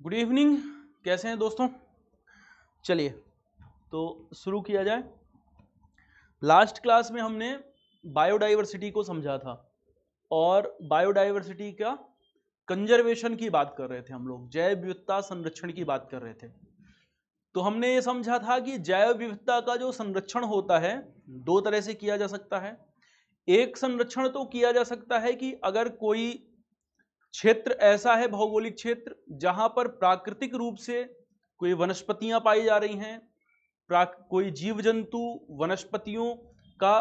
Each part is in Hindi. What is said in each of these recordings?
Good evening. कैसे हैं दोस्तों? चलिए तो शुरू किया जाए। लास्ट क्लास में हमने बायोडाइवर्सिटी को समझा था और बायोडाइवर्सिटी का कंजर्वेशन की बात कर रहे थे। हम लोग जैव विविधता संरक्षण की बात कर रहे थे। तो हमने ये समझा था कि जैव विविधता का जो संरक्षण होता है दो तरह से किया जा सकता है। एक संरक्षण तो किया जा सकता है कि अगर कोई क्षेत्र ऐसा है, भौगोलिक क्षेत्र, जहां पर प्राकृतिक रूप से कोई वनस्पतियां पाई जा रही हैं, कोई जीव जंतु वनस्पतियों का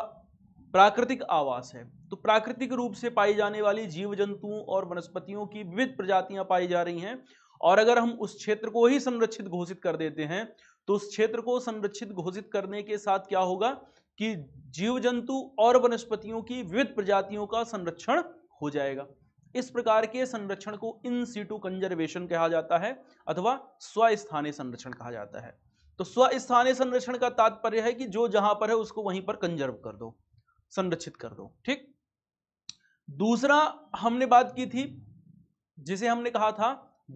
प्राकृतिक आवास है, तो प्राकृतिक रूप से पाई जाने वाली जीव जंतुओं और वनस्पतियों की विविध प्रजातियां पाई जा रही हैं। और अगर हम उस क्षेत्र को ही संरक्षित घोषित कर देते हैं तो उस क्षेत्र को संरक्षित घोषित करने के साथ क्या होगा कि जीव जंतु और वनस्पतियों की विविध प्रजातियों का संरक्षण हो जाएगा। इस प्रकार के संरक्षण को इन सीटू कंजर्वेशन कहा जाता है अथवा स्वस्थानीय संरक्षण कहा जाता है। तो स्वस्थानीय संरक्षण का तात्पर्य है कि जो जहां पर है उसको वहीं पर कंजर्व कर दो, संरक्षित कर दो। ठीक। दूसरा हमने बात की थी जिसे हमने कहा था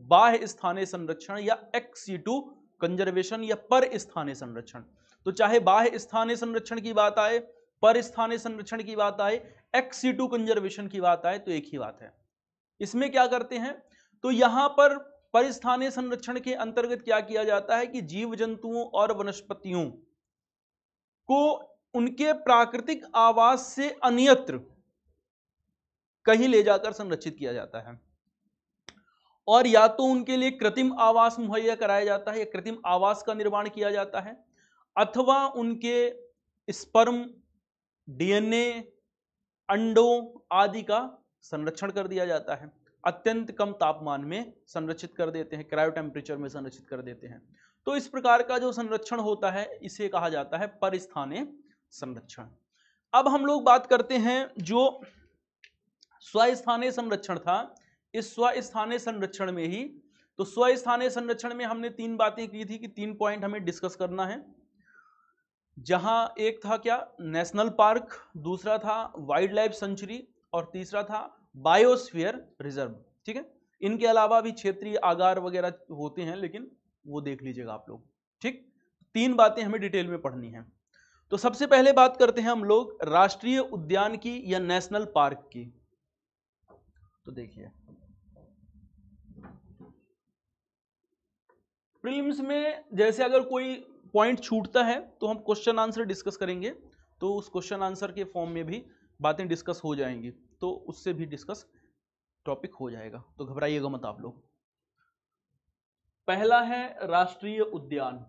बाह्य स्थानीय संरक्षण या एक्स सीटू कंजर्वेशन या पर स्थानीय संरक्षण। तो चाहे बाह्य स्थानीय संरक्षण की बात आए, पर स्थानीय संरक्षण की बात आए, एक्स सीटू कंजर्वेशन की बात आए, तो एक ही बात है। इसमें क्या करते हैं तो यहां पर परिस्थानीय संरक्षण के अंतर्गत क्या किया जाता है कि जीव जंतुओं और वनस्पतियों को उनके प्राकृतिक आवास से अन्यत्र कहीं ले जाकर संरक्षित किया जाता है और या तो उनके लिए कृत्रिम आवास मुहैया कराया जाता है या कृत्रिम आवास का निर्माण किया जाता है, अथवा उनके स्पर्म, डीएनए, अंडों आदि का संरक्षण कर दिया जाता है। अत्यंत कम तापमान में संरक्षित कर देते हैं, क्रायो टेम्परेचर में संरक्षित कर देते हैं। तो इस प्रकार का जो संरक्षण होता है इसे कहा जाता है परिस्थानीय संरक्षण। अब हम लोग बात करते हैं जो स्वस्थानीय संरक्षण था। इस स्वस्थानीय संरक्षण में ही तो स्वस्थानीय संरक्षण में हमने तीन बातें की थी कि 3 पॉइंट हमें डिस्कस करना है, जहां एक था क्या नेशनल पार्क, दूसरा था वाइल्ड लाइफ सेंचुरी और तीसरा था बायोस्फीयर रिजर्व। ठीक है, इनके अलावा भी क्षेत्रीय आगार वगैरह होते हैं लेकिन वो देख लीजिएगा आप लोग। ठीक, तीन बातें हमें डिटेल में पढ़नी है। तो सबसे पहले बात करते हैं हम लोग राष्ट्रीय उद्यान की या नेशनल पार्क की। तो देखिए प्रीलिम्स में जैसे अगर कोई पॉइंट छूटता है तो हम क्वेश्चन आंसर डिस्कस करेंगे, तो उस क्वेश्चन आंसर के फॉर्म में भी बातें डिस्कस हो जाएंगी, तो उससे भी डिस्कस टॉपिक हो जाएगा, तो घबराइएगा मत आप लोग। पहला है राष्ट्रीय उद्यान।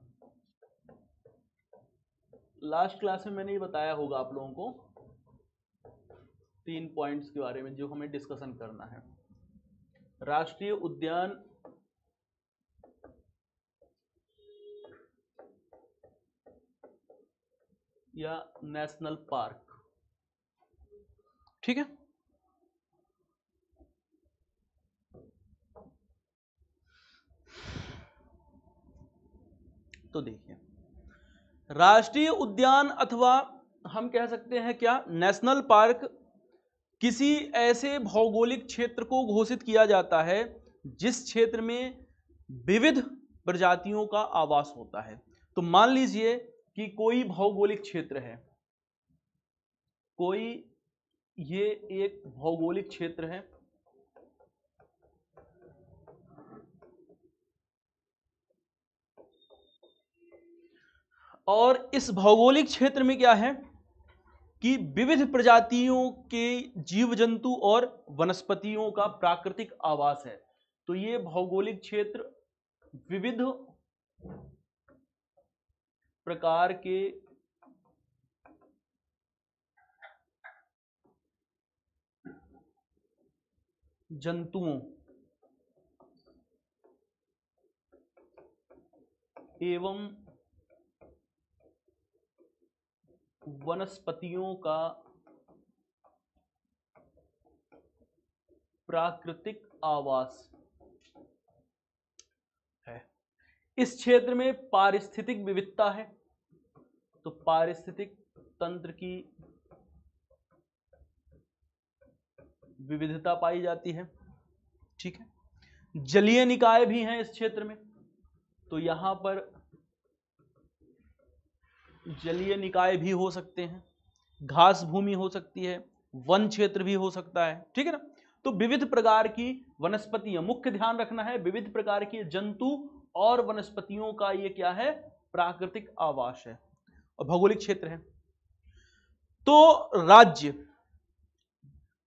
लास्ट क्लास में मैंने ये बताया होगा आप लोगों को 3 पॉइंट्स के बारे में जो हमें डिस्कशन करना है। राष्ट्रीय उद्यान या नेशनल पार्क। ठीक है, तो देखिए राष्ट्रीय उद्यान अथवा हम कह सकते हैं क्या नेशनल पार्क किसी ऐसे भौगोलिक क्षेत्र को घोषित किया जाता है जिस क्षेत्र में विविध प्रजातियों का आवास होता है। तो मान लीजिए कि कोई भौगोलिक क्षेत्र है, कोई ये एक भौगोलिक क्षेत्र है और इस भौगोलिक क्षेत्र में क्या है कि विविध प्रजातियों के जीव जंतु और वनस्पतियों का प्राकृतिक आवास है। तो ये भौगोलिक क्षेत्र विविध प्रकार के जंतुओं एवं वनस्पतियों का प्राकृतिक आवास है। इस क्षेत्र में पारिस्थितिक विविधता है, तो पारिस्थितिक तंत्र की विविधता पाई जाती है। ठीक है, जलीय निकाय भी हैं इस क्षेत्र में, तो यहां पर जलीय निकाय भी हो सकते हैं, घास भूमि हो सकती है, वन क्षेत्र भी हो सकता है, ठीक है ना। तो विविध प्रकार की वनस्पतियां, मुख्य ध्यान रखना है, विविध प्रकार के जंतु और वनस्पतियों का ये क्या है, प्राकृतिक आवास है और भौगोलिक क्षेत्र है। तो राज्य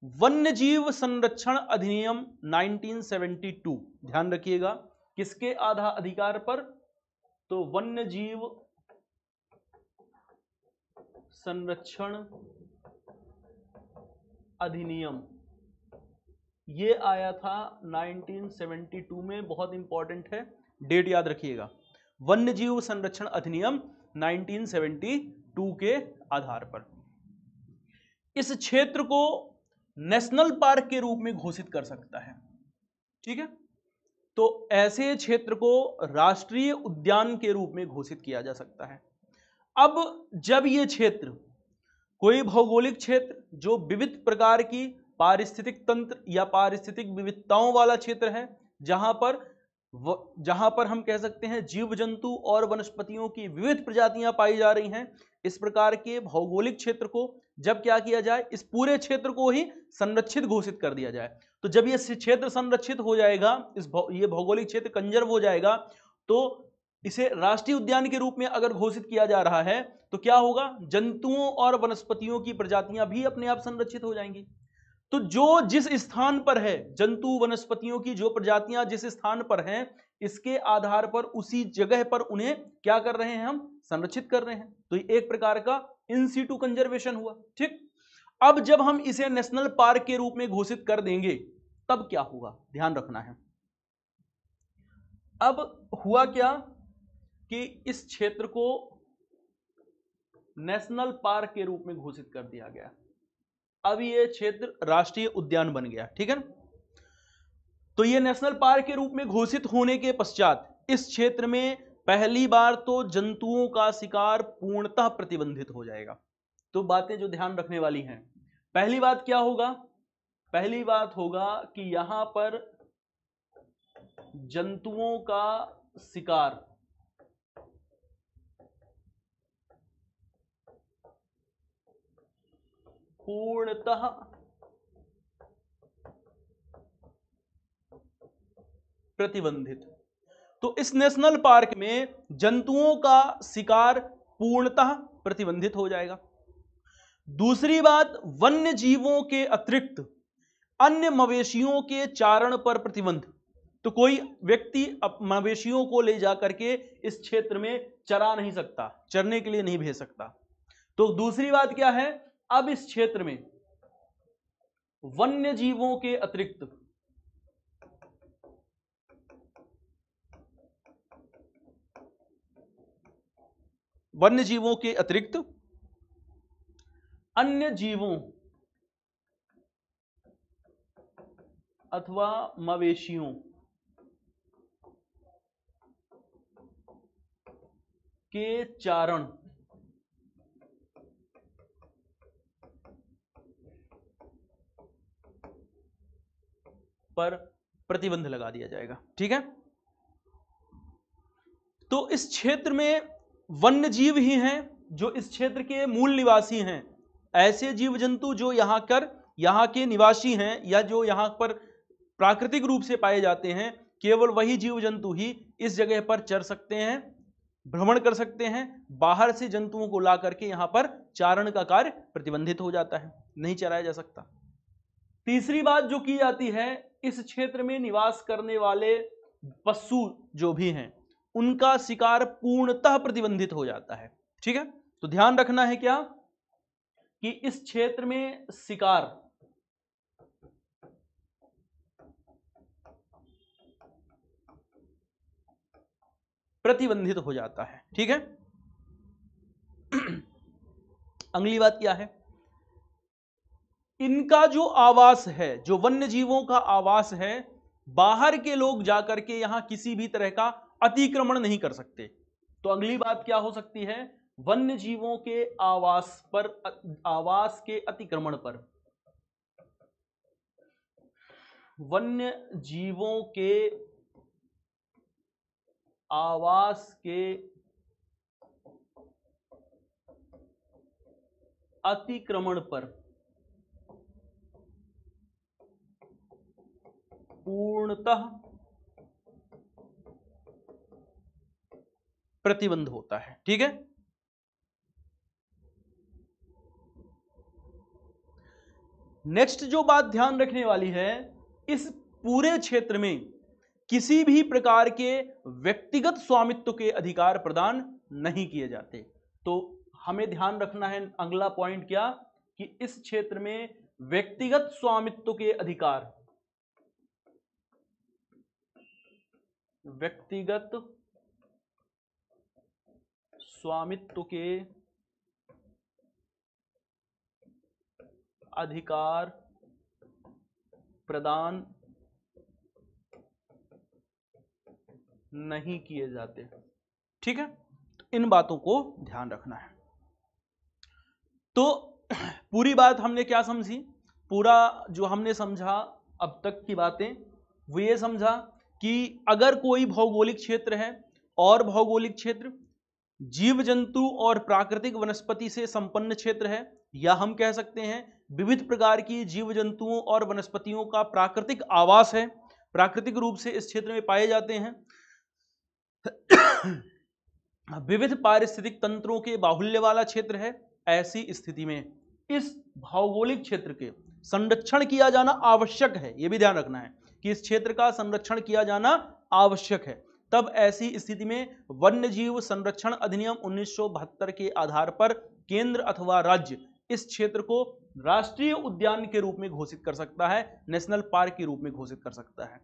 वन्यजीव संरक्षण अधिनियम 1972, ध्यान रखिएगा, किसके अधिकार पर, तो वन्यजीव संरक्षण अधिनियम, ये आया था 1972 में, बहुत इंपॉर्टेंट है, डेट याद रखिएगा, वन्यजीव संरक्षण अधिनियम 1972 के आधार पर इस क्षेत्र को नेशनल पार्क के रूप में घोषित कर सकता है, ठीक है। तो ऐसे क्षेत्र को राष्ट्रीय उद्यान के रूप में घोषित किया जा सकता है। अब जब ये क्षेत्र, कोई भौगोलिक क्षेत्र जो विविध प्रकार की पारिस्थितिक तंत्र या पारिस्थितिक विविधताओं वाला क्षेत्र है, जहां पर हम कह सकते हैं जीव जंतु और वनस्पतियों की विविध प्रजातियां पाई जा रही हैं, इस प्रकार के भौगोलिक क्षेत्र को जब क्या किया जाए, इस पूरे क्षेत्र को ही संरक्षित घोषित कर दिया जाए। तो जब ये क्षेत्र संरक्षित हो जाएगा, ये भौगोलिक क्षेत्र कंजर्व हो जाएगा, तो इसे राष्ट्रीय उद्यान के रूप में अगर घोषित किया जा रहा है, तो क्या होगा, जंतुओं और वनस्पतियों की प्रजातियां भी अपने आप संरक्षित हो जाएंगी। तो जो जिस स्थान पर है, जंतु वनस्पतियों की जो प्रजातियां जिस स्थान पर हैं, इसके आधार पर उसी जगह पर उन्हें क्या कर रहे हैं, हम संरक्षित कर रहे हैं। तो ये एक प्रकार का इन सीटू कंजर्वेशन हुआ, ठीक। अब जब हम इसे नेशनल पार्क के रूप में घोषित कर देंगे, तब क्या होगा, ध्यान रखना है। अब हुआ क्या कि इस क्षेत्र को नेशनल पार्क के रूप में घोषित कर दिया गया, अब ये क्षेत्र राष्ट्रीय उद्यान बन गया, ठीक है। तो ये नेशनल पार्क के रूप में घोषित होने के पश्चात इस क्षेत्र में पहली बार तो जंतुओं का शिकार पूर्णतः प्रतिबंधित हो जाएगा। तो बातें जो ध्यान रखने वाली हैं, पहली बात क्या होगा, पहली बात होगा कि यहां पर जंतुओं का शिकार पूर्णतः प्रतिबंधित। तो इस नेशनल पार्क में जंतुओं का शिकार पूर्णतः प्रतिबंधित हो जाएगा। दूसरी बात, वन्य जीवों के अतिरिक्त अन्य मवेशियों के चारण पर प्रतिबंध। तो कोई व्यक्ति मवेशियों को ले जाकर के इस क्षेत्र में चरा नहीं सकता, चरने के लिए नहीं भेज सकता। तो दूसरी बात क्या है, अब इस क्षेत्र में वन्य जीवों के अतिरिक्त अन्य जीवों अथवा मवेशियों के चारण पर प्रतिबंध लगा दिया जाएगा, ठीक है। तो इस क्षेत्र में वन्य जीव ही हैं जो इस क्षेत्र के मूल निवासी हैं। ऐसे जीव जंतु जो यहाँ के निवासी हैं या जो यहाँ पर प्राकृतिक रूप से पाए जाते हैं, केवल वही जीव जंतु ही इस जगह पर चर सकते हैं, भ्रमण कर सकते हैं। बाहर से जंतुओं को ला करके यहाँ पर चारण का कार्य प्रतिबंधित हो जाता है, नहीं चराया जा सकता। तीसरी बात जो की जाती है, इस क्षेत्र में निवास करने वाले पशु जो भी हैं, उनका शिकार पूर्णतः प्रतिबंधित हो जाता है, ठीक है। तो ध्यान रखना है क्या, कि इस क्षेत्र में शिकार प्रतिबंधित हो जाता है, ठीक है। अगली बात क्या है, इनका जो आवास है, जो वन्य जीवों का आवास है, बाहर के लोग जाकर के यहां किसी भी तरह का अतिक्रमण नहीं कर सकते। तो अगली बात क्या हो सकती है, वन्य जीवों के आवास के अतिक्रमण पर वन्य जीवों के आवास के अतिक्रमण पर पूर्णतः प्रतिबंध होता है। ठीक है, नेक्स्ट जो बात ध्यान रखने वाली है, इस पूरे क्षेत्र में किसी भी प्रकार के व्यक्तिगत स्वामित्व के अधिकार प्रदान नहीं किए जाते। तो हमें ध्यान रखना है अगला पॉइंट क्या, कि इस क्षेत्र में व्यक्तिगत स्वामित्व के अधिकार, व्यक्तिगत स्वामित्व के अधिकार प्रदान नहीं किए जाते। ठीक है, तो इन बातों को ध्यान रखना है। तो पूरी बात हमने क्या समझी, पूरा जो हमने समझा अब तक की बातें, वो ये समझा कि अगर कोई भौगोलिक क्षेत्र है और भौगोलिक क्षेत्र जीव जंतु और प्राकृतिक वनस्पति से संपन्न क्षेत्र है, या हम कह सकते हैं विविध प्रकार की जीव जंतुओं और वनस्पतियों का प्राकृतिक आवास है, प्राकृतिक रूप से इस क्षेत्र में पाए जाते हैं, विविध पारिस्थितिक तंत्रों के बाहुल्य वाला क्षेत्र है, ऐसी स्थिति में इस भौगोलिक क्षेत्र के संरक्षण किया जाना आवश्यक है। यह भी ध्यान रखना है कि इस क्षेत्र का संरक्षण किया जाना आवश्यक है। तब ऐसी स्थिति में वन्यजीव संरक्षण अधिनियम 1972 के आधार पर केंद्र अथवा राज्य इस क्षेत्र को राष्ट्रीय उद्यान के रूप में घोषित कर सकता है, नेशनल पार्क के रूप में घोषित कर सकता है।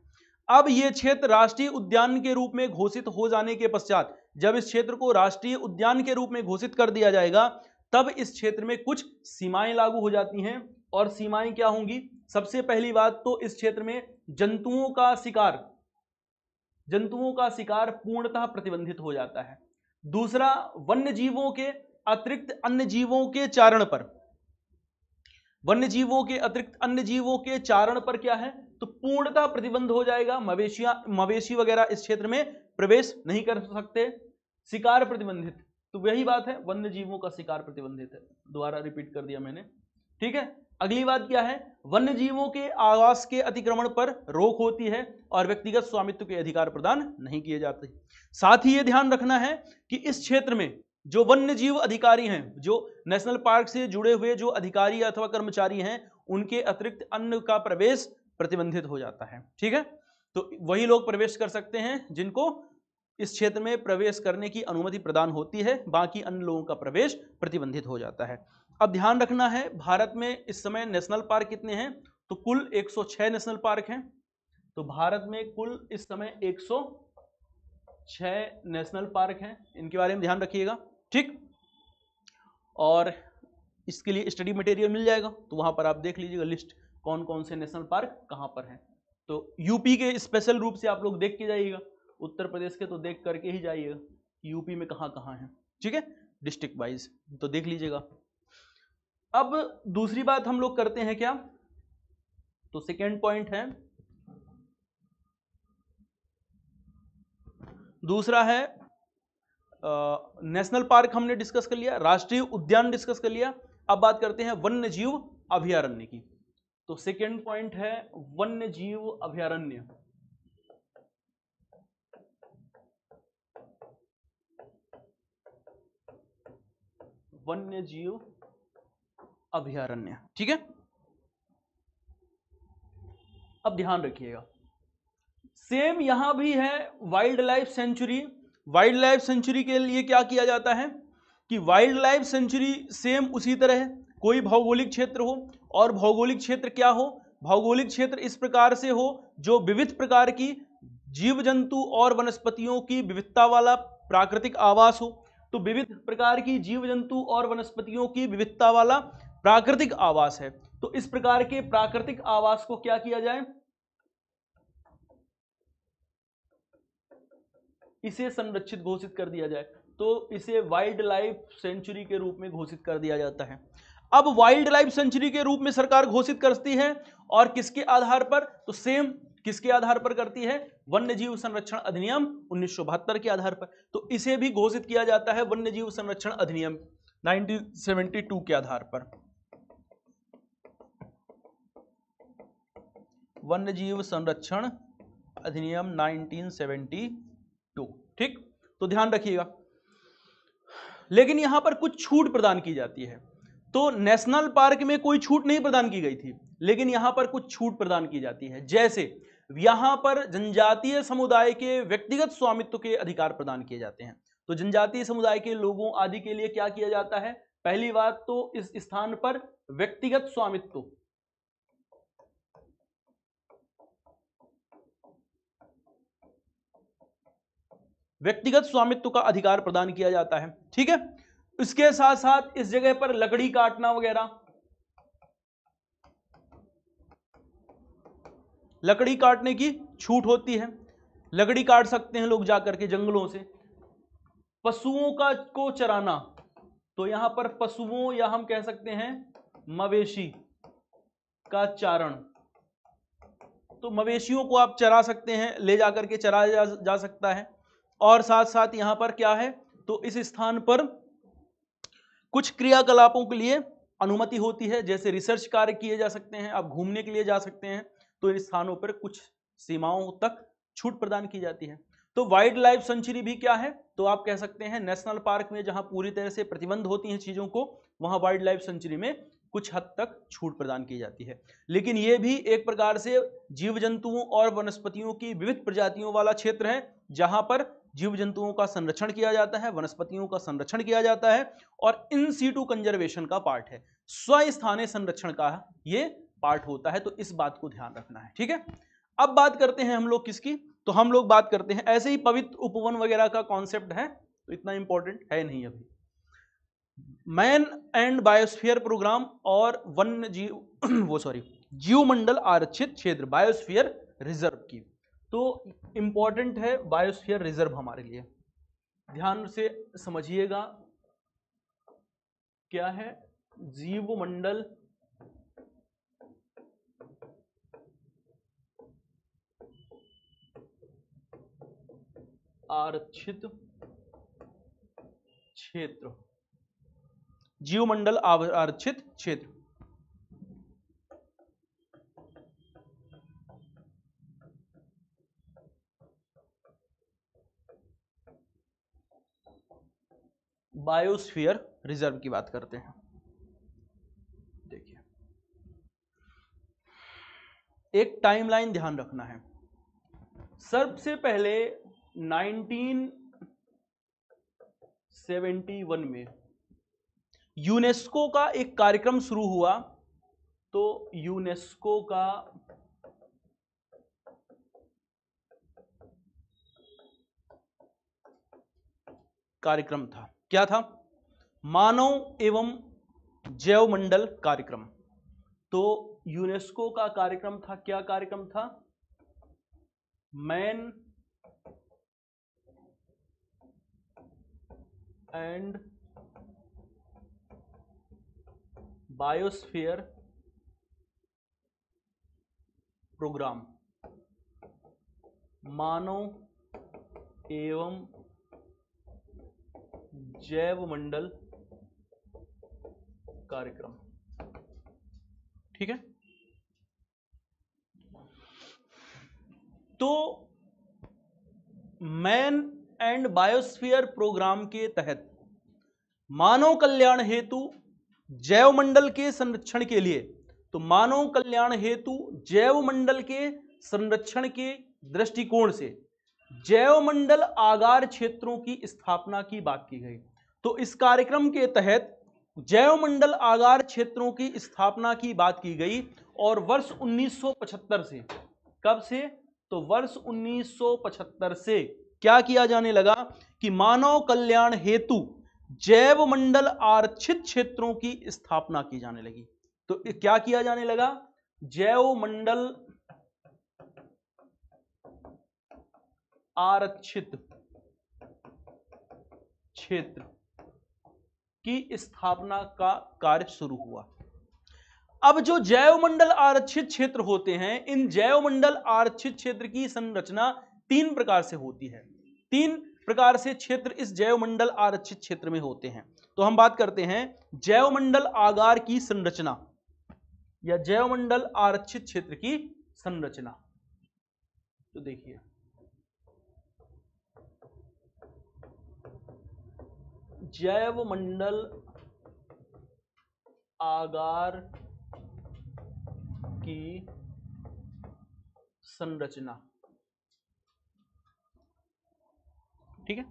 अब यह क्षेत्र राष्ट्रीय उद्यान के रूप में घोषित हो जाने के पश्चात, जब इस क्षेत्र को राष्ट्रीय उद्यान के रूप में घोषित कर दिया जाएगा, तब इस क्षेत्र में कुछ सीमाएं लागू हो जाती हैं। और सीमाएं क्या होंगी? सबसे पहली बात तो इस क्षेत्र में जंतुओं का शिकार पूर्णतः प्रतिबंधित हो जाता है। दूसरा, वन्य जीवों के अतिरिक्त अन्य जीवों के चारण पर, वन्य के अतिरिक्त अन्य जीवों के चारण पर क्या है, तो पूर्णतः प्रतिबंध हो जाएगा। मवेशी वगैरह इस क्षेत्र में प्रवेश नहीं कर सकते। शिकार प्रतिबंधित, तो वही बात है, वन्य जीवों का शिकार प्रतिबंधित है। दोबारा रिपीट कर दिया मैंने। ठीक है, अगली बात क्या है, वन्य जीवों के आवास के अतिक्रमण पर रोक होती है और व्यक्तिगत स्वामित्व के अधिकार प्रदान नहीं किए जाते। साथ ही यह ध्यान रखना है कि इस क्षेत्र में जो वन्य जीव अधिकारी हैं, जो नेशनल पार्क से जुड़े हुए जो अधिकारी अथवा कर्मचारी हैं, उनके अतिरिक्त अन्य का प्रवेश प्रतिबंधित हो जाता है। ठीक है, तो वही लोग प्रवेश कर सकते हैं जिनको इस क्षेत्र में प्रवेश करने की अनुमति प्रदान होती है, बाकी अन्य लोगों का प्रवेश प्रतिबंधित हो जाता है। अब ध्यान रखना है, भारत में इस समय नेशनल पार्क कितने हैं, तो कुल 106 नेशनल पार्क हैं। तो भारत में कुल इस समय 106 नेशनल पार्क हैं, इनके बारे में ध्यान रखिएगा। ठीक, और इसके लिए स्टडी मटेरियल मिल जाएगा, तो वहां पर आप देख लीजिएगा लिस्ट कौन कौन से नेशनल पार्क कहां पर हैं। तो यूपी के स्पेशल रूप से आप लोग देख के जाइएगा, उत्तर प्रदेश के तो देख करके ही जाइएगा यूपी में कहां कहां है। ठीक है, डिस्ट्रिक्ट वाइज तो देख लीजिएगा। अब दूसरी बात हम लोग करते हैं क्या, तो सेकेंड पॉइंट है, दूसरा है नेशनल पार्क हमने डिस्कस कर लिया, राष्ट्रीय उद्यान डिस्कस कर लिया। अब बात करते हैं वन्य जीव अभयारण्य की। तो सेकेंड पॉइंट है वन्य जीव अभयारण्य। वन्य जीव अभयारण्य, ठीक है। अब ध्यान रखिएगा, सेम यहां भी है wild life sanctuary. Wild life sanctuary के लिए क्या किया जाता है कि वाइल्ड लाइफ सेंचुरी सेम उसी तरह है, कोई भौगोलिक क्षेत्र हो, और भौगोलिक क्षेत्र क्या हो, भौगोलिक क्षेत्र इस प्रकार से हो जो विविध प्रकार की जीव जंतु और वनस्पतियों की विविधता वाला प्राकृतिक आवास हो। तो विविध प्रकार की जीव जंतु और वनस्पतियों की विविधता वाला प्राकृतिक आवास है, तो इस प्रकार के प्राकृतिक आवास को क्या किया जाए, इसे संरक्षित घोषित कर दिया जाए, तो इसे वाइल्ड लाइफ सेंचुरी के रूप में घोषित कर दिया जाता है। अब वाइल्ड लाइफ सेंचुरी के रूप में सरकार घोषित करती है, और किसके आधार पर? तो सेम किसके आधार पर करती है? वन्य जीव संरक्षण अधिनियम 1972 के आधार पर। तो इसे भी घोषित किया जाता है वन्य जीव संरक्षण अधिनियम 1972 के आधार पर। वन्य जीव संरक्षण अधिनियम 1972, ठीक। तो ध्यान रखिएगा, लेकिन यहां पर कुछ छूट प्रदान की जाती है। तो नेशनल पार्क में कोई छूट नहीं प्रदान की गई थी, लेकिन यहां पर कुछ छूट प्रदान की जाती है। जैसे यहां पर जनजातीय समुदाय के व्यक्तिगत स्वामित्व के अधिकार प्रदान किए जाते हैं। तो जनजातीय समुदाय के लोगों आदि के लिए क्या किया जाता है? पहली बात तो इस स्थान पर व्यक्तिगत स्वामित्व, व्यक्तिगत स्वामित्व का अधिकार प्रदान किया जाता है, ठीक है। इसके साथ साथ इस जगह पर लकड़ी काटना वगैरह, लकड़ी काटने की छूट होती है, लकड़ी काट सकते हैं लोग जाकर के जंगलों से। पशुओं का को चराना, तो यहां पर पशुओं या हम कह सकते हैं मवेशी का चारण, तो मवेशियों को आप चरा सकते हैं, ले जाकर के चराया जा सकता है। और साथ साथ यहां पर क्या है, तो इस स्थान पर कुछ क्रियाकलापों के लिए अनुमति होती है, जैसे रिसर्च कार्य किए जा सकते हैं, आप घूमने के लिए जा सकते हैं। तो इन स्थानों पर कुछ सीमाओं तक छूट प्रदान की जाती है। तो वाइल्ड लाइफ सेंचुरी भी क्या है, तो आप कह सकते हैं नेशनल पार्क में जहां पूरी तरह से प्रतिबंध होती हैं चीजों को, वहां वाइल्ड लाइफ सेंचुरी में कुछ हद तक छूट प्रदान की जाती है। लेकिन यह भी एक प्रकार से जीव जंतुओं और वनस्पतियों की विविध प्रजातियों वाला क्षेत्र है, जहां पर जीव जंतुओं का संरक्षण किया जाता है, वनस्पतियों का संरक्षण किया जाता है, और इन सीटू कंजर्वेशन का पार्ट है, स्वस्थानीय संरक्षण का ये पार्ट होता है। तो इस बात को ध्यान रखना है, ठीक है। अब बात करते हैं हम लोग किसकी, तो हम लोग बात करते हैं ऐसे ही पवित्र उपवन वगैरह का कॉन्सेप्ट है, तो इतना इंपॉर्टेंट है नहीं अभी। मैन एंड बायोस्फीयर प्रोग्राम और वन्य जीव जीवमंडल आरक्षित क्षेत्र, बायोस्फीयर रिजर्व की। तो इंपॉर्टेंट है बायोस्फीयर रिजर्व हमारे लिए, ध्यान से समझिएगा क्या है। जीवमंडल आरक्षित क्षेत्र, जीवमंडल आरक्षित क्षेत्र। बायोस्फीयर रिजर्व की बात करते हैं। देखिए, एक टाइमलाइन ध्यान रखना है। सबसे पहले 1971 में यूनेस्को का एक कार्यक्रम शुरू हुआ। तो यूनेस्को का कार्यक्रम था, क्या था? मानव एवं जैवमंडल कार्यक्रम। तो यूनेस्को का कार्यक्रम था, क्या कार्यक्रम था? मैन एंड बायोस्फीयर प्रोग्राम, मानव एवं जैवमंडल कार्यक्रम, ठीक है। तो मैन एंड बायोस्फीयर प्रोग्राम के तहत मानव कल्याण हेतु जैवमंडल के संरक्षण के लिए, तो मानव कल्याण हेतु जैवमंडल के संरक्षण के दृष्टिकोण से जैवमंडल आगार क्षेत्रों की स्थापना की बात की गई। तो इस कार्यक्रम के तहत जैवमंडल आगार क्षेत्रों की स्थापना की बात की गई, और वर्ष 1975 से, कब से? तो वर्ष 1975 से क्या किया जाने लगा कि मानव कल्याण हेतु जैवमंडल आरक्षित क्षेत्रों की स्थापना की जाने लगी। तो क्या किया जाने लगा? जैवमंडल आरक्षित क्षेत्र की स्थापना का कार्य शुरू हुआ। अब जो जैवमंडल आरक्षित क्षेत्र होते हैं, इन जैवमंडल आरक्षित क्षेत्र की संरचना 3 प्रकार से होती है। 3 प्रकार से क्षेत्र इस जैवमंडल आरक्षित क्षेत्र में होते हैं। तो हम बात करते हैं जैवमंडल आगार की संरचना या जैवमंडल आरक्षित क्षेत्र की संरचना। तो देखिए, जैवमंडल आगार की संरचना, ठीक है।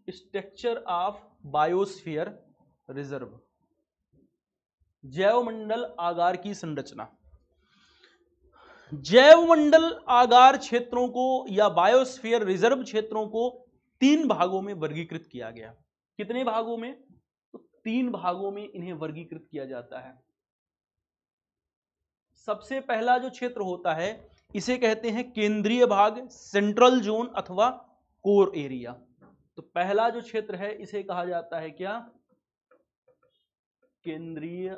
स्ट्रक्चर ऑफ बायोस्फीयर रिजर्व, जैवमंडल आगार की संरचना। जैवमंडल आगार क्षेत्रों को या बायोस्फीयर रिजर्व क्षेत्रों को 3 भागों में वर्गीकृत किया गया। कितने भागों में? तो 3 भागों में इन्हें वर्गीकृत किया जाता है। सबसे पहला जो क्षेत्र होता है इसे कहते हैं केंद्रीय भाग, सेंट्रल जोन अथवा कोर एरिया। तो पहला जो क्षेत्र है इसे कहा जाता है क्या? केंद्रीय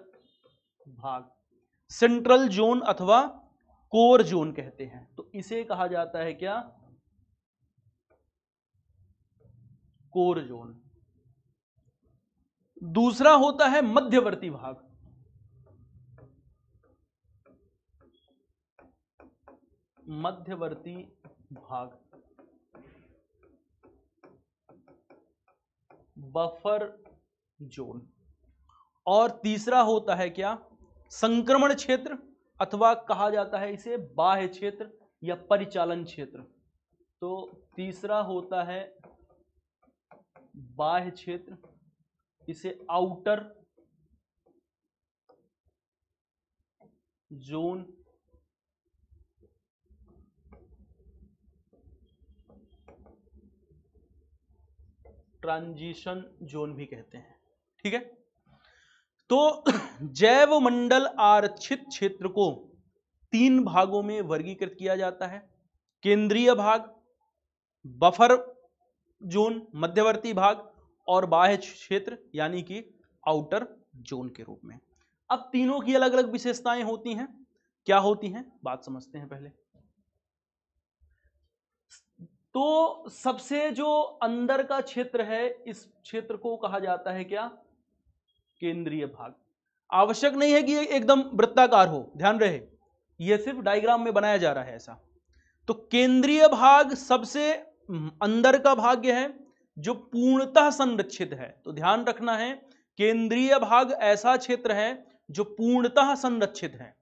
भाग, सेंट्रल जोन अथवा कोर जोन कहते हैं। तो इसे कहा जाता है क्या? Core zone. दूसरा होता है मध्यवर्ती भाग, मध्यवर्ती भाग, बफर जोन। और तीसरा होता है क्या? संक्रमण क्षेत्र अथवा कहा जाता है इसे बाह्य क्षेत्र या परिचालन क्षेत्र। तो तीसरा होता है बाह्य क्षेत्र, इसे आउटर जोन, ट्रांजिशन जोन भी कहते हैं, ठीक है। तो जैवमंडल आरक्षित क्षेत्र को 3 भागों में वर्गीकृत किया जाता है। केंद्रीय भाग, बफर जोन मध्यवर्ती भाग, और बाह्य क्षेत्र यानी कि आउटर जोन के रूप में। अब तीनों की अलग अलग विशेषताएं होती हैं। क्या होती हैं बात समझते हैं पहले। तो सबसे जो अंदर का क्षेत्र है इस क्षेत्र को कहा जाता है क्या? केंद्रीय भाग। आवश्यक नहीं है कि ये एकदम वृत्ताकार हो, ध्यान रहे, यह सिर्फ डायग्राम में बनाया जा रहा है ऐसा। तो केंद्रीय भाग सबसे अंदर का भाग है जो पूर्णतः संरक्षित है। तो ध्यान रखना है, केंद्रीय भाग ऐसा क्षेत्र है जो पूर्णतः संरक्षित है।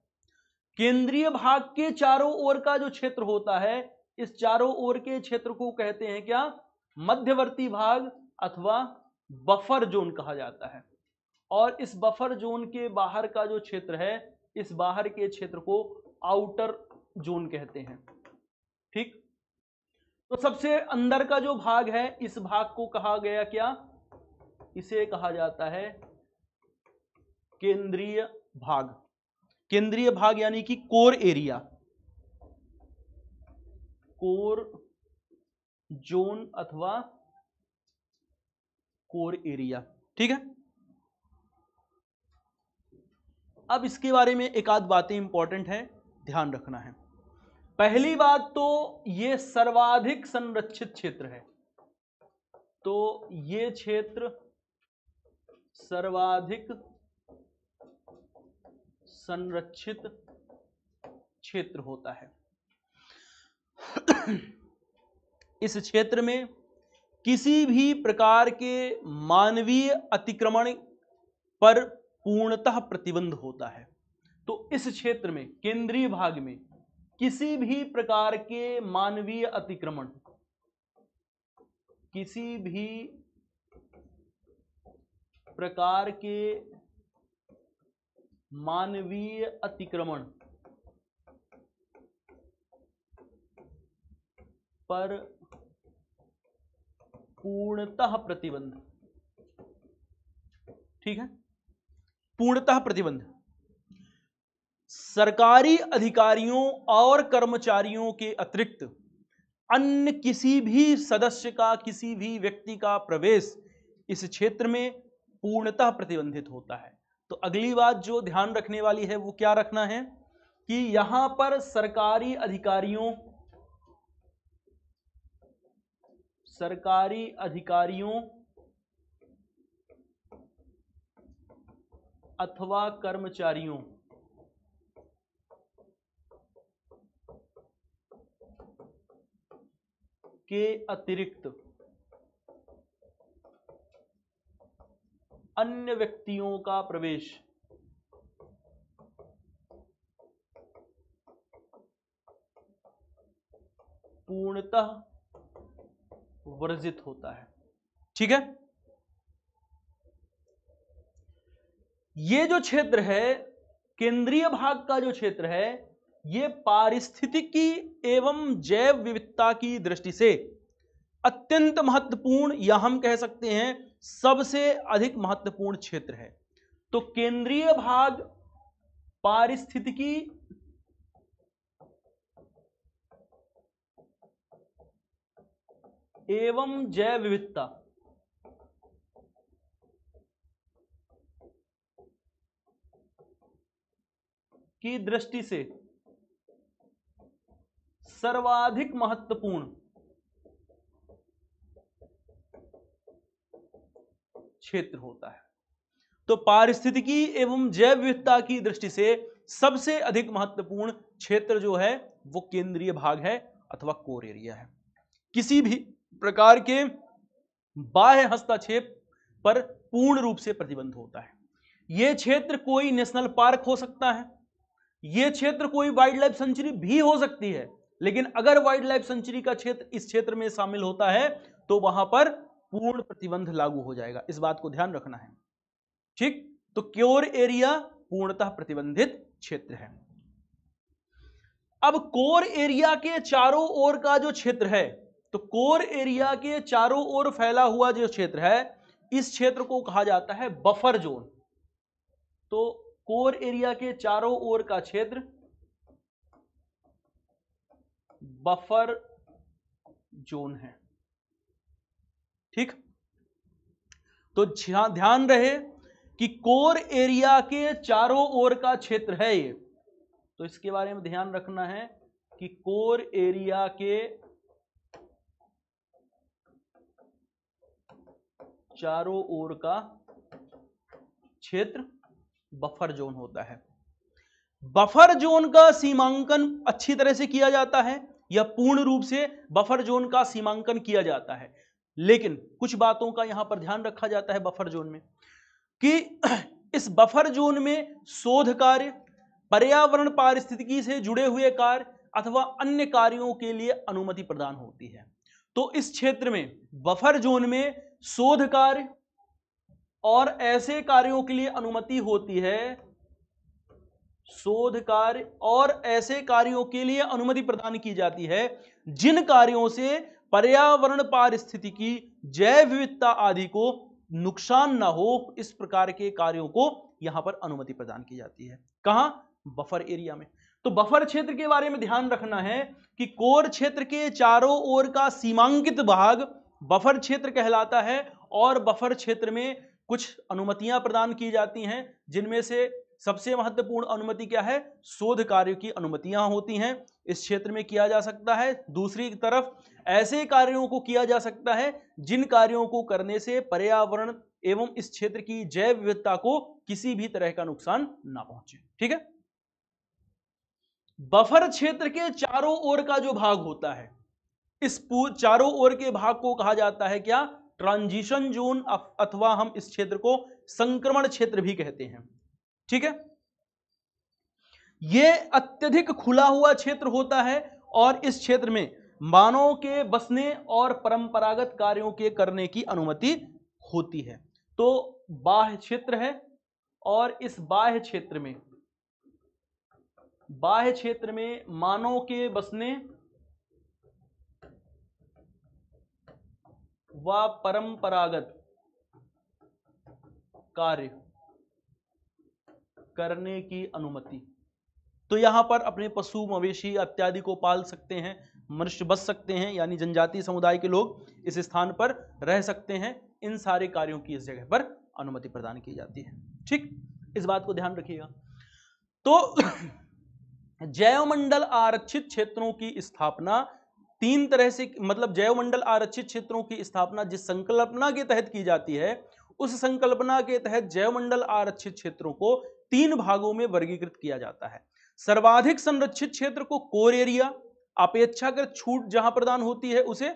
केंद्रीय भाग के चारों ओर का जो क्षेत्र होता है, इस चारों ओर के क्षेत्र को कहते हैं क्या? मध्यवर्ती भाग अथवा बफर जोन कहा जाता है। और इस बफर जोन के बाहर का जो क्षेत्र है, इस बाहर के क्षेत्र को आउटर जोन कहते हैं, ठीक। तो सबसे अंदर का जो भाग है इस भाग को कहा गया क्या? इसे कहा जाता है केंद्रीय भाग। केंद्रीय भाग यानी कि कोर एरिया, कोर जोन अथवा कोर एरिया, ठीक है। अब इसके बारे में एक आध बातें इंपॉर्टेंट है, ध्यान रखना है। पहली बात तो ये सर्वाधिक संरक्षित क्षेत्र है। तो ये क्षेत्र सर्वाधिक संरक्षित क्षेत्र होता है। इस क्षेत्र में किसी भी प्रकार के मानवीय अतिक्रमण पर पूर्णतः प्रतिबंध होता है। तो इस क्षेत्र में, केंद्रीय भाग में, किसी भी प्रकार के मानवीय अतिक्रमण, किसी भी प्रकार के मानवीय अतिक्रमण पर पूर्णतः प्रतिबंध, ठीक है। पूर्णतः प्रतिबंध सरकारी अधिकारियों और कर्मचारियों के अतिरिक्त अन्य किसी भी सदस्य का, किसी भी व्यक्ति का प्रवेश इस क्षेत्र में पूर्णतः प्रतिबंधित होता है। तो अगली बात जो ध्यान रखने वाली है वो क्या रखना है कि यहां पर सरकारी अधिकारियों अथवा कर्मचारियों के अतिरिक्त अन्य व्यक्तियों का प्रवेश पूर्णतः वर्जित होता है। ठीक है, ये जो क्षेत्र है, केंद्रीय भाग का जो क्षेत्र है, ये पारिस्थितिकी एवं जैव विविधता की दृष्टि से अत्यंत महत्वपूर्ण, या हम कह सकते हैं सबसे अधिक महत्वपूर्ण क्षेत्र है। तो केंद्रीय भाग पारिस्थितिकी एवं जैव विविधता की दृष्टि से सर्वाधिक महत्वपूर्ण क्षेत्र होता है। तो पारिस्थितिकी एवं जैव विविधता की दृष्टि से सबसे अधिक महत्वपूर्ण क्षेत्र जो है वो केंद्रीय भाग है अथवा कोर एरिया है। किसी भी प्रकार के बाह्य हस्तक्षेप पर पूर्ण रूप से प्रतिबंध होता है। यह क्षेत्र कोई नेशनल पार्क हो सकता है, यह क्षेत्र कोई वाइल्ड लाइफ सेंचुरी भी हो सकती है, लेकिन अगर वाइल्ड लाइफ सेंचुरी का क्षेत्र इस क्षेत्र में शामिल होता है तो वहां पर पूर्ण प्रतिबंध लागू हो जाएगा। इस बात को ध्यान रखना है। ठीक, तो कोर एरिया पूर्णतः प्रतिबंधित क्षेत्र है। अब कोर एरिया के चारों ओर का जो क्षेत्र है, तो कोर एरिया के चारों ओर फैला हुआ जो क्षेत्र है, इस क्षेत्र को कहा जाता है बफर जोन। तो कोर एरिया के चारों ओर का क्षेत्र बफर जोन है। ठीक, तो ध्यान रहे कि कोर एरिया के चारों ओर का क्षेत्र है ये, तो इसके बारे में ध्यान रखना है कि कोर एरिया के चारों ओर का क्षेत्र बफर जोन होता है। बफर जोन का सीमांकन अच्छी तरह से किया जाता है या पूर्ण रूप से बफर जोन का सीमांकन किया जाता है, लेकिन कुछ बातों का यहां पर ध्यान रखा जाता है बफर जोन में कि इस बफर जोन में शोध कार्य, पर्यावरण पारिस्थितिकी से जुड़े हुए कार्य अथवा अन्य कार्यों के लिए अनुमति प्रदान होती है। तो इस क्षेत्र में बफर जोन में शोध कार्य और ऐसे कार्यों के लिए अनुमति होती है, शोध कार्य और ऐसे कार्यों के लिए अनुमति प्रदान की जाती है जिन कार्यों से पर्यावरण पारिस्थितिकी, जैव विविधता आदि को नुकसान ना हो। इस प्रकार के कार्यों को यहां पर अनुमति प्रदान की जाती है। कहां? बफर एरिया में। तो बफर क्षेत्र के बारे में ध्यान रखना है कि कोर क्षेत्र के चारों ओर का सीमांकित भाग बफर क्षेत्र कहलाता है, और बफर क्षेत्र में कुछ अनुमतियां प्रदान की जाती हैं, जिनमें से सबसे महत्वपूर्ण अनुमति क्या है? शोध कार्यों की अनुमतियां होती हैं, इस क्षेत्र में किया जा सकता है। दूसरी तरफ ऐसे कार्यों को किया जा सकता है जिन कार्यों को करने से पर्यावरण एवं इस क्षेत्र की जैव विविधता को किसी भी तरह का नुकसान ना पहुंचे। ठीक है, बफर क्षेत्र के चारों ओर का जो भाग होता है, इस चारों ओर के भाग को कहा जाता है क्या? ट्रांजिशन जोन, अथवा हम इस क्षेत्र को संक्रमण क्षेत्र भी कहते हैं। ठीक है, यह अत्यधिक खुला हुआ क्षेत्र होता है और इस क्षेत्र में मानव के बसने और परंपरागत कार्यों के करने की अनुमति होती है। तो बाह्य क्षेत्र है, और इस बाह्य क्षेत्र में मानव के बसने व परंपरागत कार्य करने की अनुमति। तो यहां पर अपने पशु मवेशी इत्यादि को पाल सकते हैं, मनुष्य बस सकते हैं, यानी जनजातीय समुदाय के लोग इस स्थान पर रह सकते हैं। इन सारे कार्यों की इस जगह पर अनुमति प्रदान की जाती है। ठीक, इस बात को ध्यान रखिएगा। तो जैवमंडल आरक्षित क्षेत्रों की स्थापना तीन तरह से, मतलब जैवमंडल आरक्षित क्षेत्रों की स्थापना जिस संकल्पना के तहत की जाती है, उस संकल्पना के तहत जैवमंडल आरक्षित क्षेत्रों को तीन भागों में वर्गीकृत किया जाता है। सर्वाधिक संरक्षित क्षेत्र को कोर एरिया, अपेक्षाकृत छूट जहां प्रदान होती है उसे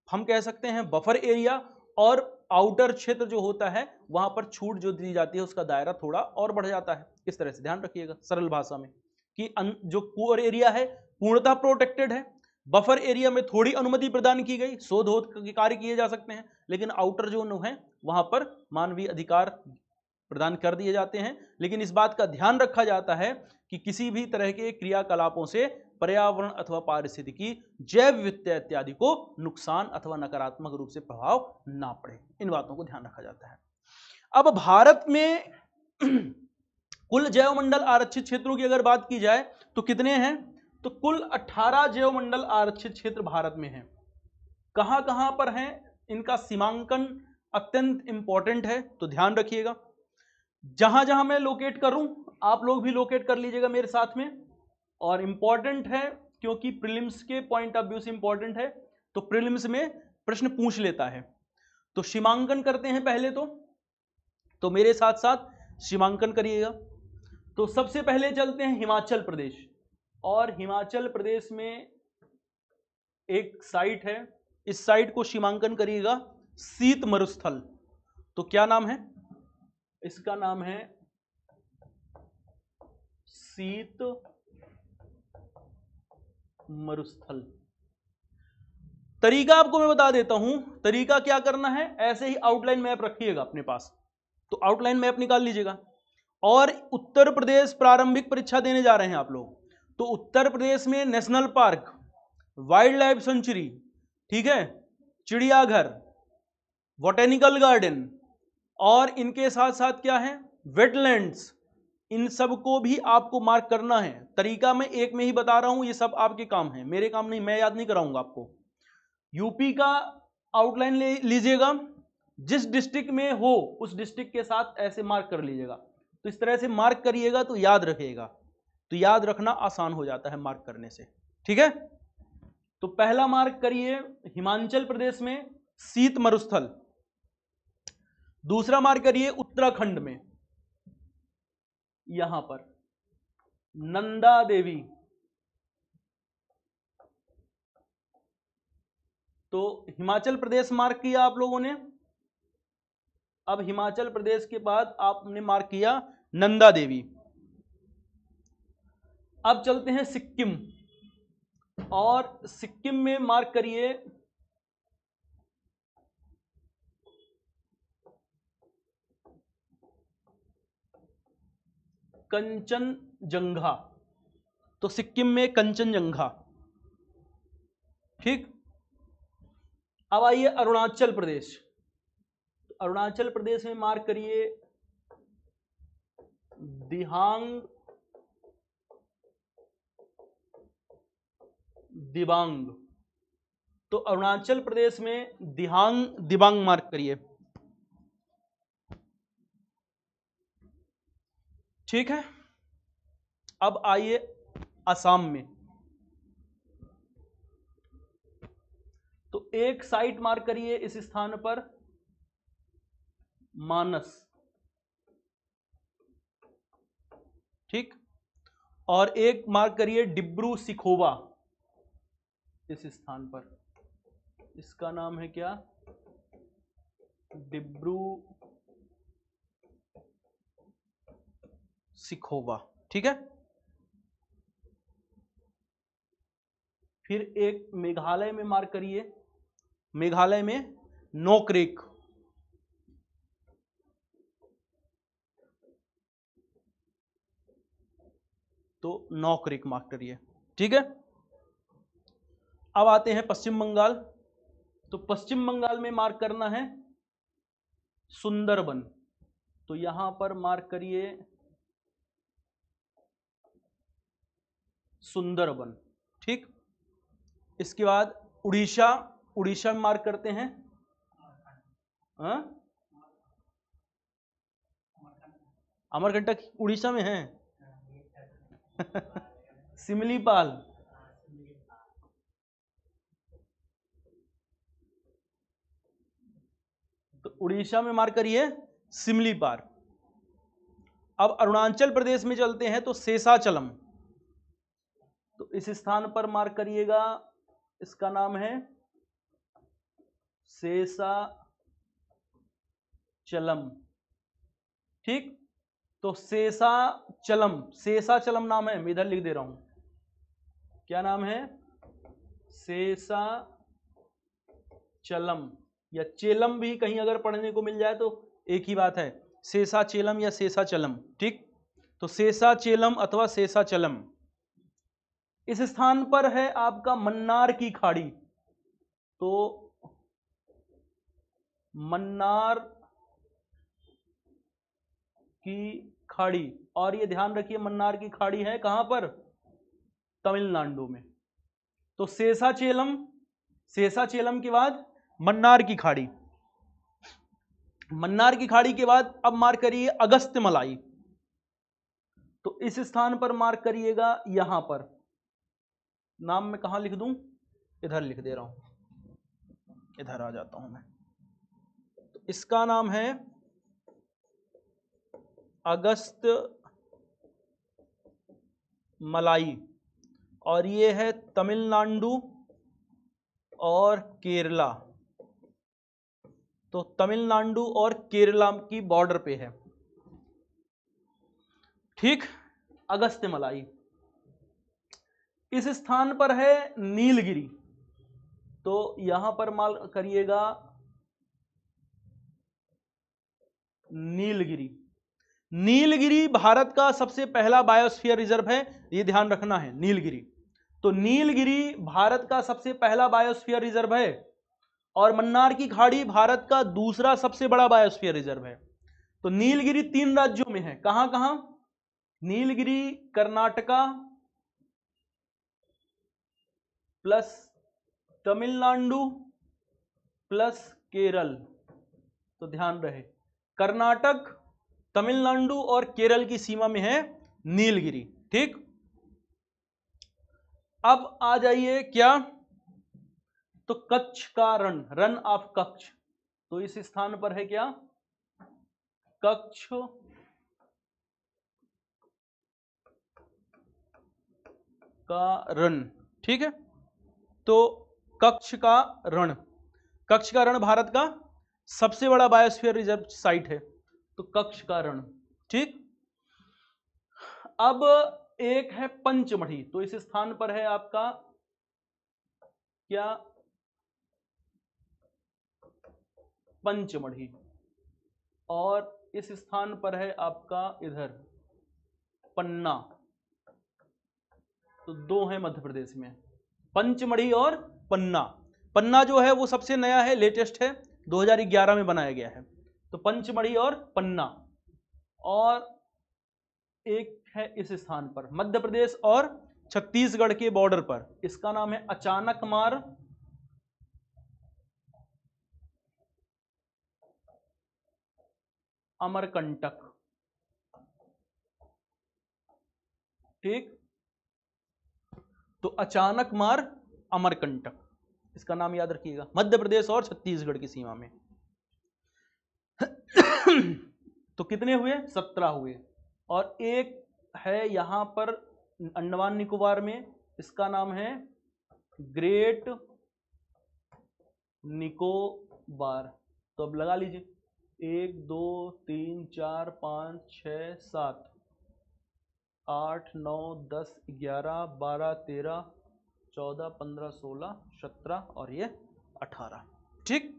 हम कह सकते हैं बफर एरिया, और आउटर क्षेत्र जो होता है वहां पर छूट जो दी जाती है उसका दायरा थोड़ा और बढ़ जाता है। इस तरह से ध्यान रखिएगा सरल भाषा में कि जो कोर एरिया है पूर्णतः प्रोटेक्टेड है, बफर एरिया में थोड़ी अनुमति प्रदान की गई, शोध के कार्य किए जा सकते हैं, लेकिन आउटर जोन है वहां पर मानवीय अधिकार प्रदान कर दिए जाते हैं। लेकिन इस बात का ध्यान रखा जाता है कि किसी भी तरह के क्रियाकलापों से पर्यावरण अथवा पारिस्थितिकी, जैव विविधता इत्यादि को नुकसान अथवा नकारात्मक रूप से प्रभाव ना पड़े। इन बातों को ध्यान रखा जाता है। अब भारत में कुल जैवमंडल आरक्षित क्षेत्रों की अगर बात की जाए तो कितने हैं? तो कुल 18 जैवमंडल आरक्षित क्षेत्र भारत में हैं। कहां कहां पर हैं, इनका सीमांकन अत्यंत इंपॉर्टेंट है, तो ध्यान रखिएगा। जहां जहां मैं लोकेट करूं आप लोग भी लोकेट कर लीजिएगा मेरे साथ में, और इंपॉर्टेंट है क्योंकि प्रीलिम्स के पॉइंट ऑफ व्यू से इंपॉर्टेंट है, तो प्रीलिम्स में प्रश्न पूछ लेता है। तो सीमांकन करते हैं पहले तो मेरे साथ साथ सीमांकन करिएगा। तो सबसे पहले चलते हैं हिमाचल प्रदेश, और हिमाचल प्रदेश में एक साइट है, इस साइट को सीमांकन करिएगा, शीत मरुस्थल। तो क्या नाम है इसका? नाम है शीत मरुस्थल। तरीका आपको मैं बता देता हूं, तरीका क्या करना है, ऐसे ही आउटलाइन मैप रखिएगा अपने पास, तो आउटलाइन मैप निकाल लीजिएगा। और उत्तर प्रदेश प्रारंभिक परीक्षा देने जा रहे हैं आप लोग, तो उत्तर प्रदेश में national park, wild life sanctuary, ठीक है, चिड़ियाघर, बॉटेनिकल गार्डन, और इनके साथ साथ क्या है, वेटलैंड्स, इन सब को भी आपको मार्क करना है। तरीका मैं एक में ही बता रहा हूं, ये सब आपके काम है, मेरे काम नहीं, मैं याद नहीं कराऊंगा आपको। यूपी का आउटलाइन ले लीजिएगा, जिस डिस्ट्रिक्ट में हो उस डिस्ट्रिक्ट के साथ ऐसे मार्क कर लीजिएगा। तो इस तरह से मार्क करिएगा तो याद रखिएगा, तो याद रखना आसान हो जाता है मार्क करने से, ठीक है। तो पहला मार्क करिए हिमाचल प्रदेश में शीत मरुस्थल। दूसरा मार्क करिए उत्तराखंड में, यहां पर नंदा देवी। तो हिमाचल प्रदेश मार्क किया आप लोगों ने। अब हिमाचल प्रदेश के बाद आपने मार्क किया नंदा देवी। अब चलते हैं सिक्किम, और सिक्किम में मार्क करिए कंचनजंगा। तो सिक्किम में कंचनजंगा, ठीक। अब आइए अरुणाचल प्रदेश, अरुणाचल प्रदेश में मार्क करिए दिहांग दिबांग। तो अरुणाचल प्रदेश में दिहांग दिबांग मार्क करिए, ठीक है। अब आइए असम में, तो एक साइट मार्क करिए इस स्थान पर मानस, ठीक। और एक मार्क करिए डिब्रू सिखोवा इस स्थान पर, इसका नाम है क्या, डिब्रू सिखोवा, ठीक है। फिर एक मेघालय में मार्क करिए, मेघालय में नोकरेक, तो नोकरेक मार्क करिए, ठीक है। अब आते हैं पश्चिम बंगाल, तो पश्चिम बंगाल में मार्क करना है सुंदरबन। तो यहां पर मार्क करिए सुंदरबन। ठीक, इसके बाद उड़ीसा, उड़ीसा में मार्क करते हैं, हाँ? अमरकंटक उड़ीसा में है। सिमलीपाल, तो उड़ीसा में मार्क करिए सिमलीपाल। अब अरुणाचल प्रदेश में चलते हैं तो शेषाचलम, तो इस स्थान पर मार्क करिएगा, इसका नाम है शेषाचलम। ठीक, तो शेषाचलम, शेषाचलम नाम है, मैं इधर लिख दे रहा हूं, क्या नाम है? शेषाचलम, या चेलम भी कहीं अगर पढ़ने को मिल जाए तो एक ही बात है, शेषाचेलम या शेषाचलम। ठीक, तो शेषाचेलम अथवा शेषाचलम। इस स्थान पर है आपका मन्नार की खाड़ी, तो मन्नार की खाड़ी, और ये ध्यान रखिए मन्नार की खाड़ी है कहां पर? तमिलनाडु में। तो शेषाचेलम, शेषाचेलम के बाद मन्नार की खाड़ी, मन्नार की खाड़ी के बाद अब मार्क करिए अगस्त्य मलाई, तो इस स्थान पर मार्क करिएगा, यहां पर नाम मैं कहां लिख दूं? इधर लिख दे रहा हूं, इधर आ जाता हूं मैं, तो इसका नाम है अगस्त्य मलाई, और ये है तमिलनाडु और केरला, तो तमिलनाडु और केरला की बॉर्डर पे है। ठीक, अगस्त्य मलाई। इस स्थान पर है नीलगिरी, तो यहां पर माल करिएगा नीलगिरी। नीलगिरी भारत का सबसे पहला बायोस्फीयर रिजर्व है, ये ध्यान रखना है, नीलगिरी। तो नीलगिरी भारत का सबसे पहला बायोस्फीयर रिजर्व है, और मन्नार की खाड़ी भारत का दूसरा सबसे बड़ा बायोस्फीयर रिजर्व है। तो नीलगिरी 3 राज्यों में है, कहां कहां? नीलगिरी कर्नाटका प्लस तमिलनाडु प्लस केरल, तो ध्यान रहे कर्नाटक, तमिलनाडु और केरल की सीमा में है नीलगिरी। ठीक, अब आ जाइए क्या, तो कच्छ का रण, रन ऑफ कच्छ, तो इस स्थान पर है क्या? कच्छ का रण। ठीक है, तो कच्छ का रण, कच्छ का रण भारत का सबसे बड़ा बायोस्फीयर रिजर्व साइट है, तो कच्छ का रण। ठीक, अब एक है पंचमढ़ी, तो इस स्थान पर है आपका क्या? पंचमढ़ी, और इस स्थान पर है आपका इधर पन्ना, तो 2 है मध्य प्रदेश में, पंचमढ़ी और पन्ना। पन्ना जो है वो सबसे नया है, लेटेस्ट है, 2011 में बनाया गया है, तो पंचमढ़ी और पन्ना। और एक है इस स्थान पर मध्य प्रदेश और छत्तीसगढ़ के बॉर्डर पर, इसका नाम है अचानकमार अमरकंटक। ठीक, तो अचानकमार अमरकंटक, इसका नाम याद रखिएगा, मध्य प्रदेश और छत्तीसगढ़ की सीमा में। तो कितने हुए? 17 हुए, और एक है यहां पर अंडमान निकोबार में, इसका नाम है ग्रेट निकोबार। तो अब लगा लीजिए, 1 2 3 4 5 6 7 8 9 10 11 12 13 14 15 16 17 और ये 18। ठीक,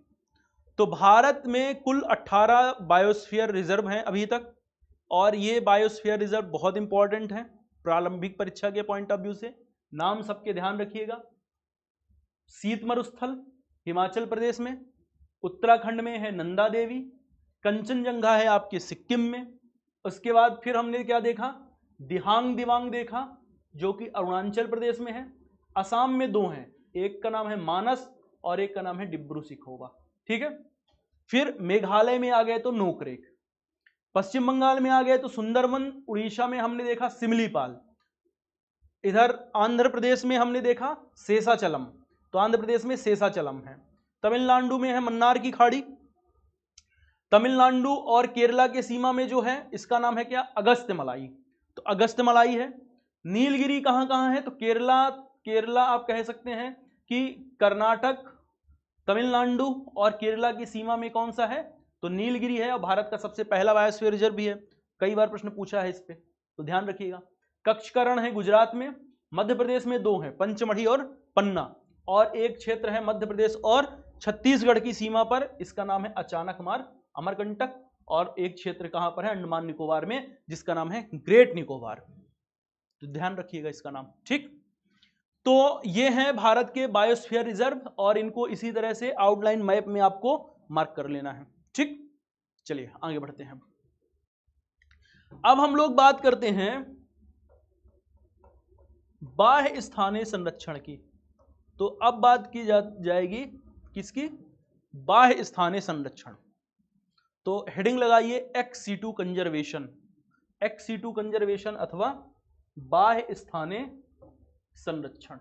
तो भारत में कुल 18 बायोस्फीयर रिजर्व हैं अभी तक, और ये बायोस्फीयर रिजर्व बहुत इंपॉर्टेंट है प्रारंभिक परीक्षा के पॉइंट ऑफ व्यू से। नाम सबके ध्यान रखिएगा, शीत मरुस्थल हिमाचल प्रदेश में, उत्तराखंड में है नंदा देवी, कंचनजंगा है आपके सिक्किम में, उसके बाद फिर हमने क्या देखा? दिहांग दिवांग देखा, जो कि अरुणाचल प्रदेश में है। असम में 2 हैं, एक का नाम है मानस और एक का नाम है डिब्रू सिखोवा। ठीक है, फिर मेघालय में आ गए तो नोकरेक, पश्चिम बंगाल में आ गए तो सुंदरवन, उड़ीसा में हमने देखा सिमलीपाल, इधर आंध्र प्रदेश में हमने देखा शेषाचलम, तो आंध्र प्रदेश में शेषाचलम है। तमिलनाडु में है मन्नार की खाड़ी, तमिलनाडु और केरला के सीमा में जो है इसका नाम है क्या, अगस्त्य मलाई, तो अगस्त्य मलाई है। नीलगिरी कहाँ कहाँ है, तो केरला आप कह सकते हैं कि कर्नाटक, तमिलनाडु और केरला की सीमा में कौन सा है, तो नीलगिरी है, और भारत का सबसे पहला बायोस्फीयर रिजर्व भी है। कई बार प्रश्न पूछा है इस पे, तो ध्यान रखिएगा। कक्षकरण है गुजरात में, मध्य प्रदेश में 2 हैं, पंचमढ़ी और पन्ना, और एक क्षेत्र है मध्य प्रदेश और छत्तीसगढ़ की सीमा पर, इसका नाम है अचानकमार अमरकंटक, और एक क्षेत्र कहां पर है, अंडमान निकोबार में, जिसका नाम है ग्रेट निकोबार, तो ध्यान रखिएगा इसका नाम। ठीक, तो ये है भारत के बायोस्फीयर रिजर्व, और इनको इसी तरह से आउटलाइन मैप में आपको मार्क कर लेना है। ठीक, चलिए आगे बढ़ते हैं। अब हम लोग बात करते हैं बाह्य स्थानीय संरक्षण की। तो अब बात की जाएगी किसकी, बाह्य स्थानीय संरक्षण। तो हेडिंग लगाइए XC2 कंजर्वेशन, XC2 कंजर्वेशन अथवा बाह्य स्थानीय संरक्षण।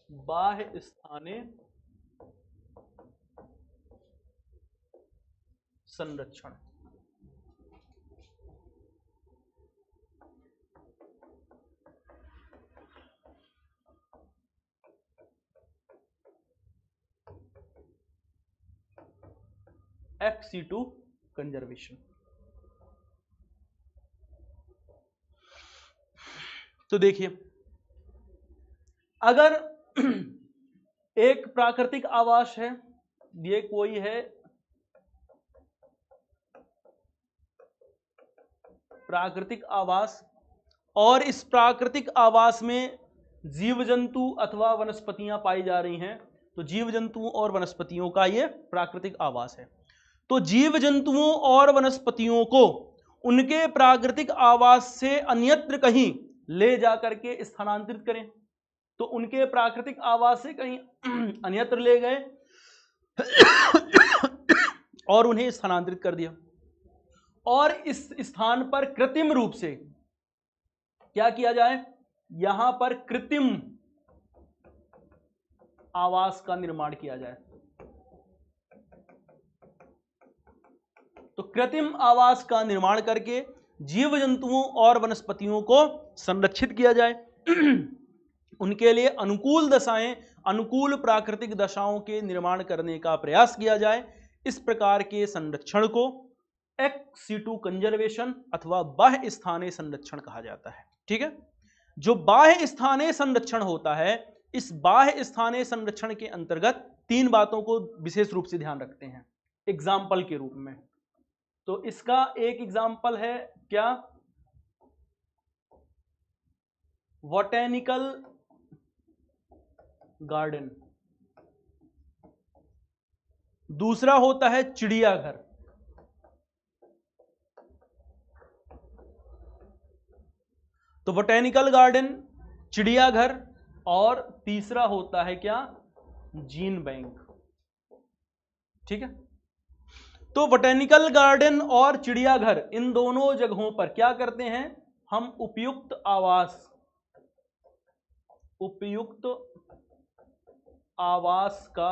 बाह्य स्थानीय संरक्षण। XC2 conservation. तो देखिए, अगर एक प्राकृतिक आवास है, ये कोई है प्राकृतिक आवास, और इस प्राकृतिक आवास में जीव जंतु अथवा वनस्पतियां पाई जा रही हैं, तो जीव जंतुओं और वनस्पतियों का ये प्राकृतिक आवास है। तो जीव जंतुओं और वनस्पतियों को उनके प्राकृतिक आवास से अन्यत्र कहीं ले जाकर के स्थानांतरित करें, तो उनके प्राकृतिक आवास से कहीं अन्यत्र ले गए और उन्हें स्थानांतरित कर दिया, और इस स्थान पर कृत्रिम रूप से क्या किया जाए, यहां पर कृत्रिम आवास का निर्माण किया जाए। तो कृत्रिम आवास का निर्माण करके जीव जंतुओं और वनस्पतियों को संरक्षित किया जाए, उनके लिए अनुकूल दशाएं, अनुकूल प्राकृतिक दशाओं के निर्माण करने का प्रयास किया जाए। इस प्रकार के संरक्षण को XC2 कंजर्वेशन अथवा बाह्य स्थानीय संरक्षण कहा जाता है। ठीक है, जो बाह्य स्थानीय संरक्षण होता है, इस बाह्य स्थानीय संरक्षण के अंतर्गत 3 बातों को विशेष रूप से ध्यान रखते हैं एग्जाम्पल के रूप में। तो इसका एक एग्जाम्पल है क्या, बॉटेनिकल गार्डन, दूसरा होता है चिड़ियाघर, तो बॉटेनिकल गार्डन, चिड़ियाघर, और तीसरा होता है क्या, जीन बैंक। ठीक है, तो बॉटेनिकल गार्डन और चिड़ियाघर, इन दोनों जगहों पर क्या करते हैं, हम उपयुक्त आवास का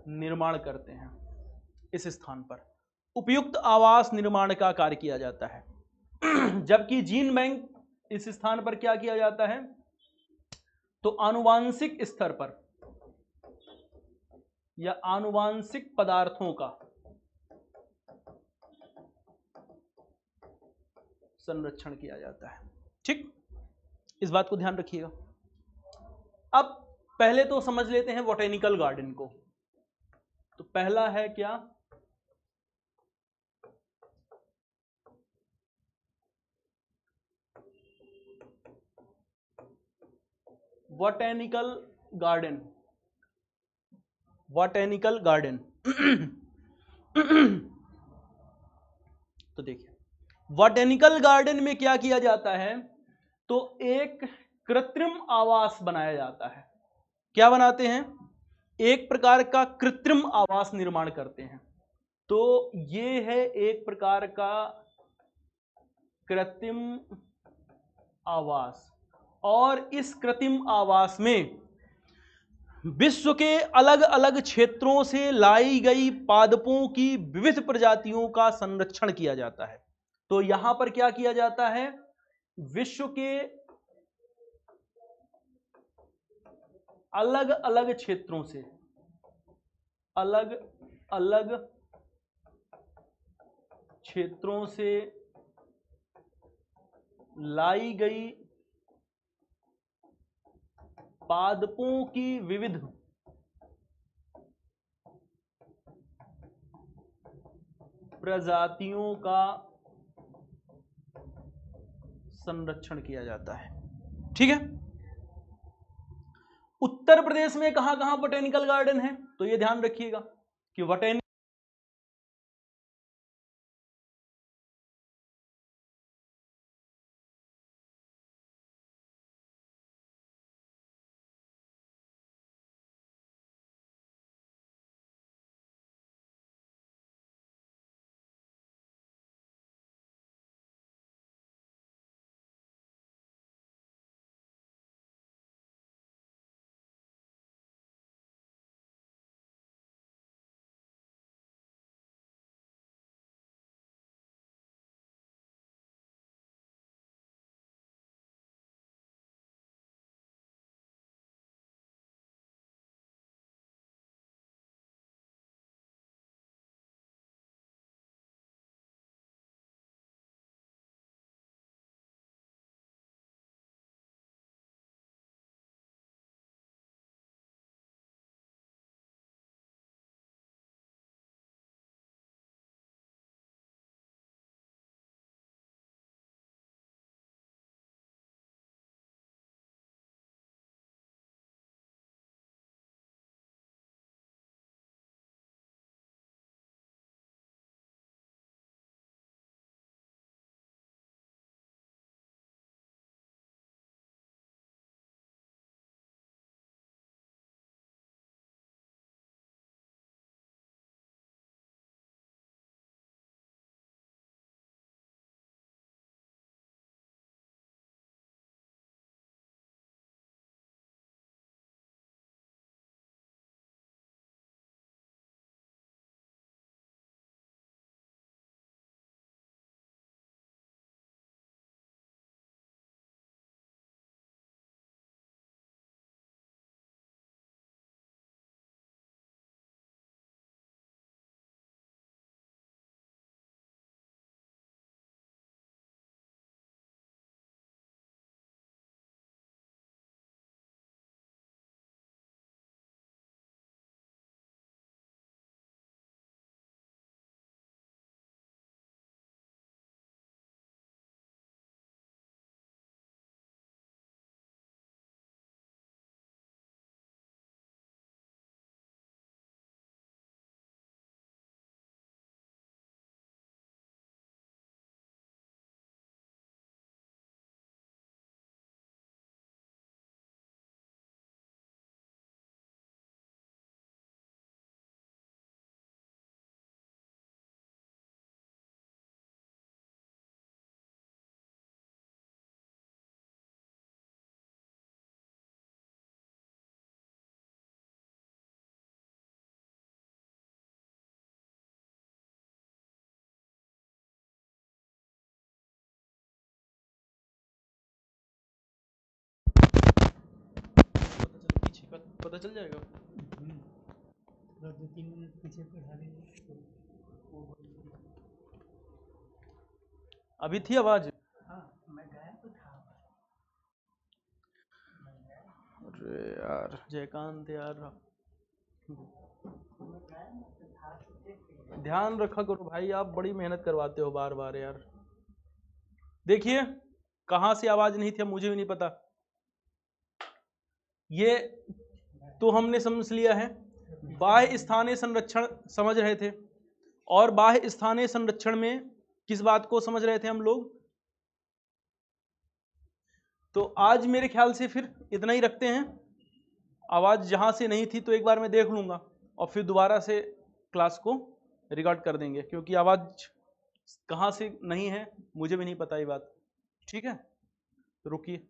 निर्माण करते हैं। इस स्थान पर उपयुक्त आवास निर्माण का कार्य किया जाता है, जबकि जीन बैंक इस स्थान पर क्या किया जाता है, तो आनुवांशिक स्तर पर या आनुवांशिक पदार्थों का संरक्षण किया जाता है। ठीक, इस बात को ध्यान रखिएगा। अब पहले तो समझ लेते हैं बॉटेनिकल गार्डन को। तो पहला है क्या, बॉटेनिकल गार्डन। तो देखिए बॉटेनिकल गार्डन में क्या किया जाता है, तो एक कृत्रिम आवास बनाया जाता है। क्या बनाते हैं? एक प्रकार का कृत्रिम आवास निर्माण करते हैं। तो ये है एक प्रकार का कृत्रिम आवास, और इस कृत्रिम आवास में विश्व के अलग अलग क्षेत्रों से लाई गई पादपों की विविध प्रजातियों का संरक्षण किया जाता है। तो यहां पर क्या किया जाता है, विश्व के अलग अलग क्षेत्रों से अलग अलग क्षेत्रों से लाई गई पादपों की विविध प्रजातियों का संरक्षण किया जाता है। ठीक है। उत्तर प्रदेश में कहां कहां बोटेनिकल गार्डन है, तो ये ध्यान रखिएगा कि बोटेनिकल पता चल जाएगा। 2-3 मिनट पीछे पढ़ा लेंगे तो अभी थी आवाज? हाँ मैं गया तो था। अरे यार जयकांत यार, ध्यान रखा करो भाई, आप बड़ी मेहनत करवाते हो बार बार यार। देखिए कहां से आवाज नहीं थी मुझे भी नहीं पता, ये तो हमने समझ लिया है। बाह्य स्थानीय संरक्षण समझ रहे थे, और बाह्य स्थानीय संरक्षण में किस बात को समझ रहे थे हम लोग? तो आज मेरे ख्याल से फिर इतना ही रखते हैं। आवाज़ जहाँ से नहीं थी तो एक बार मैं देख लूँगा और फिर दोबारा से क्लास को रिकॉर्ड कर देंगे, क्योंकि आवाज़ कहाँ से नहीं है मुझे भी नहीं पता ये बात। ठीक है, तो रुकिए।